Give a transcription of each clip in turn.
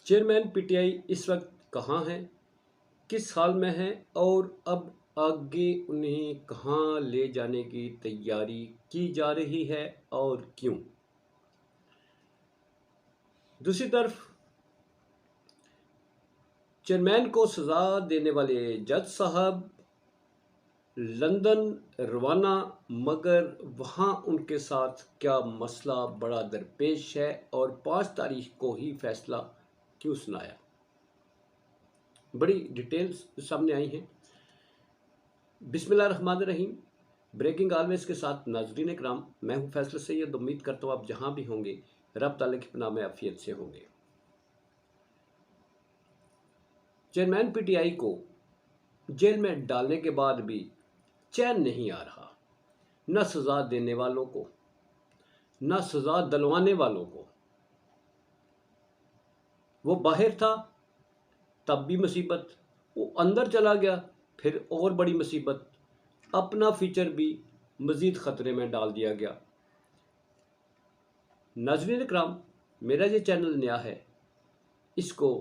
Chairman PTI इस वक्त कहाँ हैं, किस हाल में हैं और अब आगे उन्हें कहाँ ले जाने की तैयारी की जा रही है और क्यों। दूसरी तरफ चेयरमैन को सजा देने वाले जज साहब लंदन रवाना, मगर वहाँ उनके साथ क्या मसला बड़ा दरपेश है और 5 तारीख को ही फैसला क्यों सुनाया। बड़ी डिटेल्स सामने आई हैं। बिस्मिल्लाहिर्रहमानिर्रहीम। ब्रेकिंग ऑलवेज के साथ नाजरीन इकराम, मैं हूँ फैसल सैयद। उम्मीद करता हूँ आप जहाँ भी होंगे रब ताला की पनाह में आफियत से होंगे। चेयरमैन पीटीआई को जेल में डालने के बाद भी चैन नहीं आ रहा, न सज़ा देने वालों को न सज़ा दिलवाने वालों को। वो बाहर था तब भी मुसीबत, वो अंदर चला गया फिर और बड़ी मुसीबत, अपना फीचर भी मज़ीद ख़तरे में डाल दिया गया। नाज़रीन इकराम, मेरा ये चैनल नया है, इसको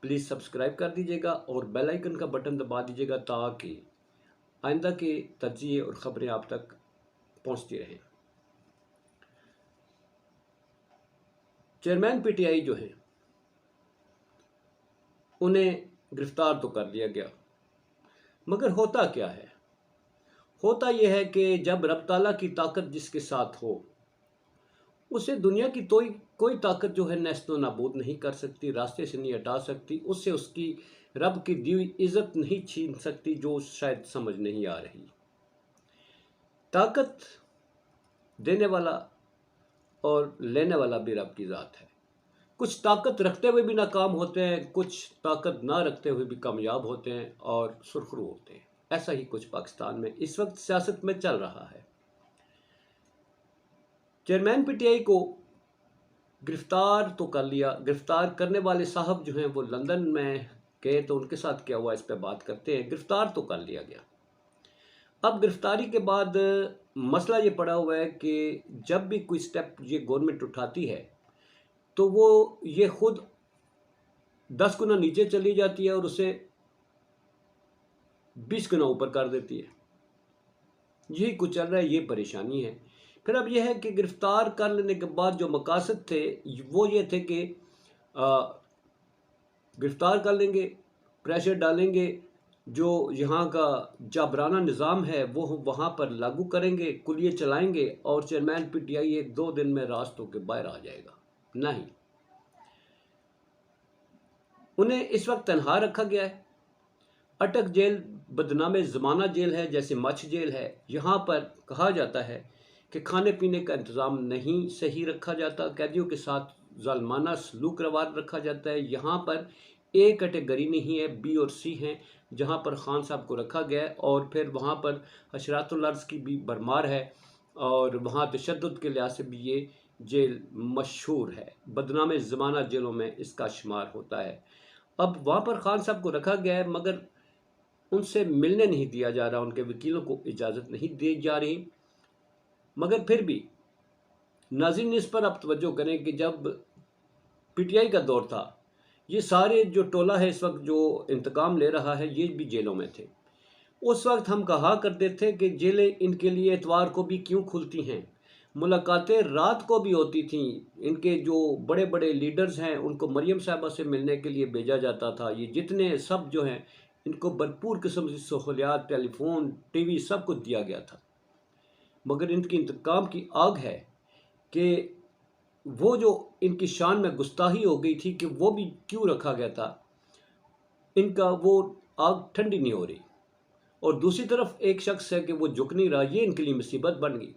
प्लीज़ सब्सक्राइब कर दीजिएगा और बेल आइकन का बटन दबा दीजिएगा ताकि आइंदा के तज्ज़िये और ख़बरें आप तक पहुंचती रहें। चेयरमैन पीटीआई जो हैं उन्हें गिरफ्तार तो कर लिया गया, मगर होता क्या है? होता यह है कि जब रब ताला की ताकत जिसके साथ हो, उसे दुनिया की कोई ताकत जो है नेस्तो नाबूद नहीं कर सकती, रास्ते से नहीं हटा सकती, उससे उसकी रब की दी हुई इज़्ज़त नहीं छीन सकती, जो शायद समझ नहीं आ रही। ताकत देने वाला और लेने वाला भी रब की ज़ात है। कुछ ताकत रखते हुए भी नाकाम होते हैं, कुछ ताकत ना रखते हुए भी कामयाब होते हैं और सुरखरू होते हैं। ऐसा ही कुछ पाकिस्तान में इस वक्त सियासत में चल रहा है। चेयरमैन पीटीआई को गिरफ्तार तो कर लिया, गिरफ्तार करने वाले साहब जो हैं वो लंदन में गए, तो उनके साथ क्या हुआ इस पर बात करते हैं। गिरफ्तार तो कर लिया गया, अब गिरफ्तारी के बाद मसला ये पड़ा हुआ है कि जब भी कोई स्टेप ये गवर्नमेंट उठाती है तो वो ये खुद 10 गुना नीचे चली जाती है और उसे 20 गुना ऊपर कर देती है। यही कुछ चल रहा है, ये परेशानी है। फिर अब यह है कि गिरफ्तार कर लेने के बाद जो मकासद थे वो ये थे कि गिरफ्तार कर लेंगे, प्रेशर डालेंगे, जो यहाँ का जाबराना निज़ाम है वो वहाँ पर लागू करेंगे, कुलिये चलाएंगे और चेयरमैन पीटीआई 1-2 दिन में रास्तों के बाहर आ जाएगा। नहीं, उन्हें इस वक्त तनहा रखा गया है। अटक जेल बदनामे ज़माना जेल है, जैसे मछ जेल है। यहाँ पर कहा जाता है कि खाने पीने का इंतज़ाम नहीं सही रखा जाता, कैदियों के साथ ज़ालमाना सलूक रवाज रखा जाता है। यहाँ पर ए कैटेगरी नहीं है, बी और सी हैं, जहाँ पर खान साहब को रखा गया है। और फिर वहाँ पर हशरातुल अर्ज़ की भी भरमार है और वहाँ तशद्दुद के लिहाज से भी ये जेल मशहूर है। बदनामे ज़माना जेलों में इसका शुमार होता है। अब वहाँ पर खान साहब को रखा गया है, मगर उनसे मिलने नहीं दिया जा रहा, उनके वकीलों को इजाज़त नहीं दी जा रही। मगर फिर भी नाज़रीन इस पर आप तवज्जो करें कि जब पीटीआई का दौर था, ये सारे जो टोला है इस वक्त जो इंतकाम ले रहा है, ये भी जेलों में थे। उस वक्त हम कहा करते थे कि जेलें इनके लिए इतवार को भी क्यों खुलती हैं, मुलाकातें रात को भी होती थीं। इनके जो बड़े बड़े लीडर्स हैं उनको मरियम साहबा से मिलने के लिए भेजा जाता था। ये जितने सब जो हैं इनको भरपूर किस्म की सहूलियात, टेलीफोन, टीवी सब कुछ दिया गया था। मगर इनकी इंतकाम की आग है कि वो जो इनकी शान में गुस्ताही हो गई थी कि वो भी क्यों रखा गया था, इनका वो आग ठंडी नहीं हो रही। और दूसरी तरफ एक शख्स है कि वो झुक नहीं रहा, ये इनके लिए मुसीबत बन गई।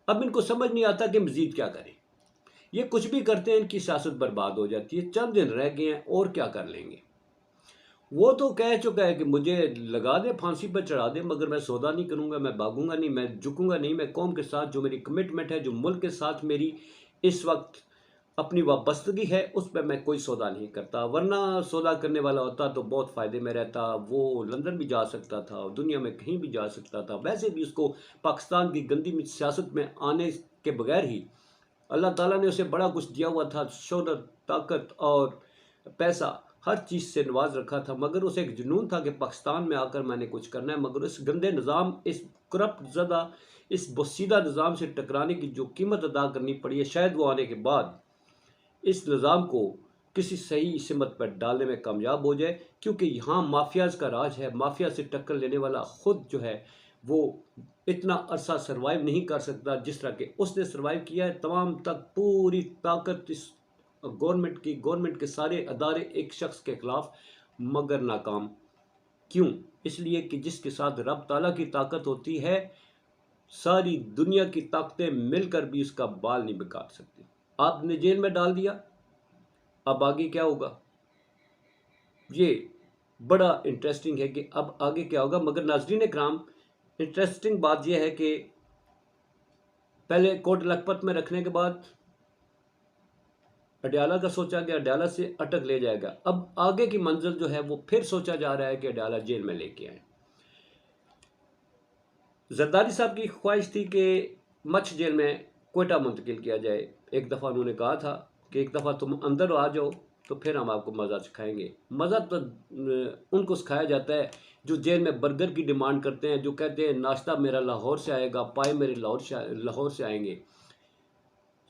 अब इनको समझ नहीं आता कि मज़ीद क्या करें। ये कुछ भी करते हैं इनकी सियासत बर्बाद हो जाती है। चंद दिन रह गए हैं और क्या कर लेंगे। वो तो कह चुका है कि मुझे लगा दे, फांसी पर चढ़ा दे, मगर मैं सौदा नहीं करूँगा, मैं भागूंगा नहीं, मैं झुकूंगा नहीं। मैं कौम के साथ जो मेरी कमिटमेंट है, जो मुल्क के साथ मेरी इस वक्त अपनी वाबस्तगी है, उस पर मैं कोई सौदा नहीं करता। वरना सौदा करने वाला होता तो बहुत फ़ायदे में रहता। वो लंदन भी जा सकता था, दुनिया में कहीं भी जा सकता था। वैसे भी उसको पाकिस्तान की गंदी सियासत में आने के बगैर ही अल्लाह ताला ने उसे बड़ा कुछ दिया हुआ था, शोहरत, ताकत और पैसा, हर चीज़ से नवाज रखा था, मगर उसे एक जुनून था कि पाकिस्तान में आकर मैंने कुछ करना है। मगर इस गंदे निज़ाम, इस करप्ट ज़दा, इस बोसीदा निज़ाम से टकराने की जो कीमत अदा करनी पड़ी है, शायद वो आने के बाद इस निज़ाम को किसी सही सिमत पर डालने में कामयाब हो जाए, क्योंकि यहाँ माफियाज़ का राज है। माफिया से टक्कर लेने वाला खुद जो है वो इतना अरसा सर्वाइव नहीं कर सकता जिस तरह के उसने सर्वाइव किया है। तमाम तक पूरी ताकत इस गवर्नमेंट के सारे अदारे एक शख्स के खिलाफ, मगर नाकाम। क्यों? इसलिए कि जिसके साथ रब ताला की ताकत होती है, सारी दुनिया की ताकतें मिलकर भी उसका बाल नहीं बिगाड़ सकती। आपने जेल में डाल दिया, अब आगे क्या होगा? ये बड़ा इंटरेस्टिंग है कि अब आगे क्या होगा। मगर नाज़रीन इकराम, इंटरेस्टिंग बात यह है कि पहले कोट लखपत में रखने के बाद अडयाला का सोचा गया, अडयाला से अटक ले जाएगा। अब आगे की मंजिल जो है वो फिर सोचा जा रहा है कि अडयाला जेल में लेके आए। जरदारी साहब की ख्वाहिश थी कि मच्छ जेल में कोयटा मुंतकिल किया जाए। एक दफ़ा उन्होंने कहा था कि एक दफ़ा तुम अंदर आ जाओ तो फिर हम आपको मज़ा सिखाएंगे। मज़ा तो उनको सिखाया जाता है जो जेल में बर्गर की डिमांड करते हैं, जो कहते हैं नाश्ता मेरा लाहौर से आएगा, पाए मेरे लाहौर से आएंगे।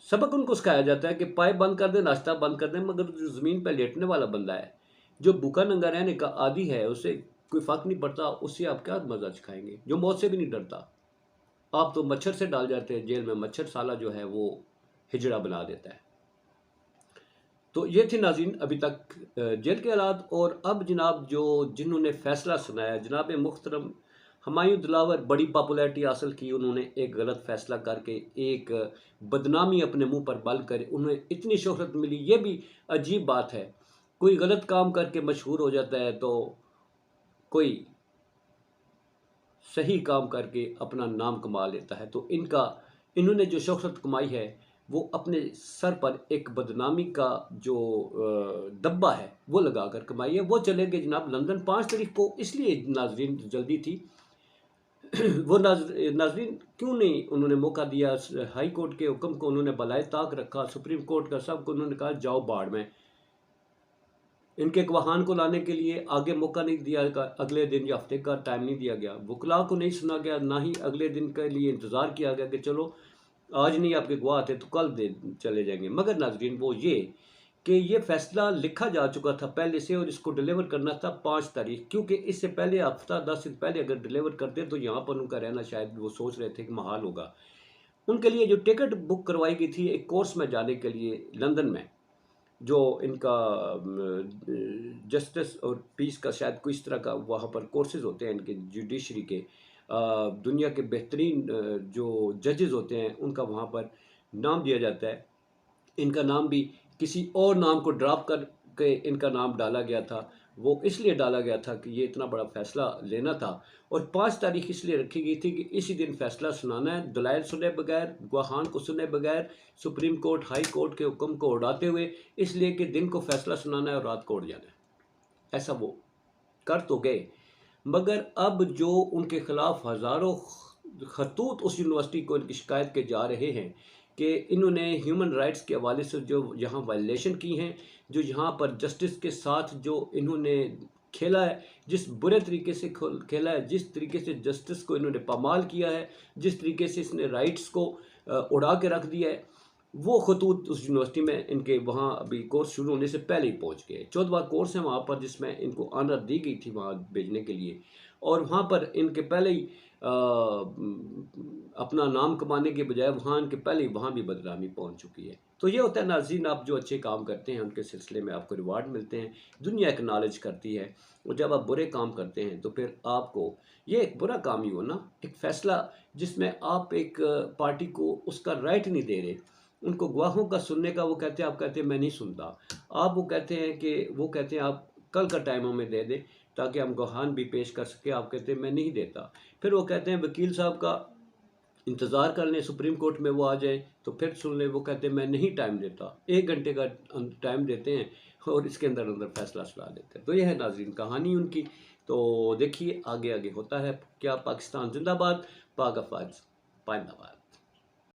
सबक उनको सिखाया जाता है कि पाए बंद कर दे, नाश्ता बंद कर दे। मगर जो ज़मीन पर लेटने वाला बंदा है, जो भूखा नंगा रहने का आदी है, उसे कोई फ़र्क नहीं पड़ता, उससे आप क्या मज़ा सिखाएंगे? जो मौत से भी नहीं डरता। आप तो मच्छर से डाल जाते हैं जेल में। मच्छर साला जो है वो हिजड़ा बना देता है। तो ये थी नाज़रीन अभी तक जेल के हालात। और अब जनाब जो जिन्होंने फ़ैसला सुनाया, जनाब मुहतरम हुमायूं दिलावर, बड़ी पॉपुलैरिटी हासिल की उन्होंने एक गलत फ़ैसला करके, एक बदनामी अपने मुंह पर बल कर उन्हें इतनी शोहरत मिली। ये भी अजीब बात है, कोई गलत काम करके मशहूर हो जाता है तो कोई सही काम करके अपना नाम कमा लेता है। तो इन्होंने जो शोहरत कमाई है वो अपने सर पर एक बदनामी का जो डब्बा है वो लगा कर कमाई है। वो चले गए जनाब लंदन 5 तारीख को, इसलिए नाजरीन जल्दी थी। वो नाजरीन क्यों नहीं उन्होंने मौका दिया? हाई कोर्ट के हुक्म को उन्होंने बलाए ताक रखा, सुप्रीम कोर्ट का सबको उन्होंने कहा जाओ बाढ़ में। इनके गवाहान को लाने के लिए आगे मौका नहीं दिया, अगले दिन या हफ्ते का टाइम नहीं दिया गया। वकला को नहीं सुना गया, ना ही अगले दिन के लिए इंतज़ार किया गया कि चलो आज नहीं आपके गवाह थे तो कल दे चले जाएंगे। मगर नाजरीन वो ये कि ये फ़ैसला लिखा जा चुका था पहले से और इसको डिलीवर करना था 5 तारीख, क्योंकि इससे पहले हफ्ता 10 दिन पहले अगर डिलीवर करते तो यहाँ पर उनका रहना शायद वो सोच रहे थे कि महाल होगा। उनके लिए जो टिकट बुक करवाई गई थी एक कोर्स में जाने के लिए लंदन में, जो इनका जस्टिस और पीस का शायद कोई इस तरह का वहाँ पर कोर्सेज होते हैं इनके जुडिशरी के, दुनिया के बेहतरीन जो जजेस होते हैं उनका वहाँ पर नाम दिया जाता है। इनका नाम भी किसी और नाम को ड्रॉप करके इनका नाम डाला गया था। वो इसलिए डाला गया था कि ये इतना बड़ा फ़ैसला लेना था और 5 तारीख इसलिए रखी गई थी कि इसी दिन फ़ैसला सुनाना है, दलाइल सुने बगैर, गवाहान को सुने बगैर, सुप्रीम कोर्ट हाई कोर्ट के हुक्म को उड़ाते हुए, इसलिए कि दिन को फ़ैसला सुनाना है और रात को उड़ जाना है। ऐसा वो कर तो गए, मगर अब जो उनके ख़िलाफ़ हज़ारों खतूत उस यूनिवर्सिटी को इनकी शिकायत के जा रहे हैं कि इन्होंने ह्यूमन राइट्स के हवाले से जो यहाँ वायलेशन की हैं, जो यहाँ पर जस्टिस के साथ जो इन्होंने खेला है, जिस बुरे तरीके से खेला है, जिस तरीके से जस्टिस को इन्होंने पामाल किया है, जिस तरीके से इसने राइट्स को उड़ा के रख दिया है, वो खतूत उस यूनिवर्सिटी में इनके वहाँ अभी कोर्स शुरू होने से पहले ही पहुँच गए। 14वां कोर्स है वहाँ पर जिसमें इनको ऑनर दी गई थी वहाँ भेजने के लिए, और वहाँ पर इनके पहले ही अपना नाम कमाने के बजाय वहाँ इनके पहले ही वहाँ भी बदनामी पहुँच चुकी है। तो ये होता है नाज़रीन, आप जो अच्छे काम करते हैं उनके सिलसिले में आपको रिवार्ड मिलते हैं, दुनिया एक्नॉलेज करती है। और जब आप बुरे काम करते हैं तो फिर आपको ये एक बुरा काम ही हो ना, एक फ़ैसला जिसमें आप एक पार्टी को उसका राइट नहीं दे रहे, उनको गवाहों का सुनने का, वो कहते हैं, आप कहते हैं मैं नहीं सुनता, आप वो कहते हैं कि वो कहते हैं आप कल का टाइम हमें दे दें ताकि हम गवाहान भी पेश कर सके, आप कहते हैं मैं नहीं देता। फिर वो कहते हैं वकील साहब का इंतज़ार कर लें, सुप्रीम कोर्ट में वो आ जाए तो फिर सुन लें, वो कहते हैं मैं नहीं टाइम देता। 1 घंटे का टाइम देते हैं और इसके अंदर अंदर फैसला सुना देते हैं। तो यह है नाज़रीन कहानी उनकी। तो देखिए आगे आगे होता है क्या। पाकिस्तान जिंदाबाद, पाक अफवाज पाइंदाबाद।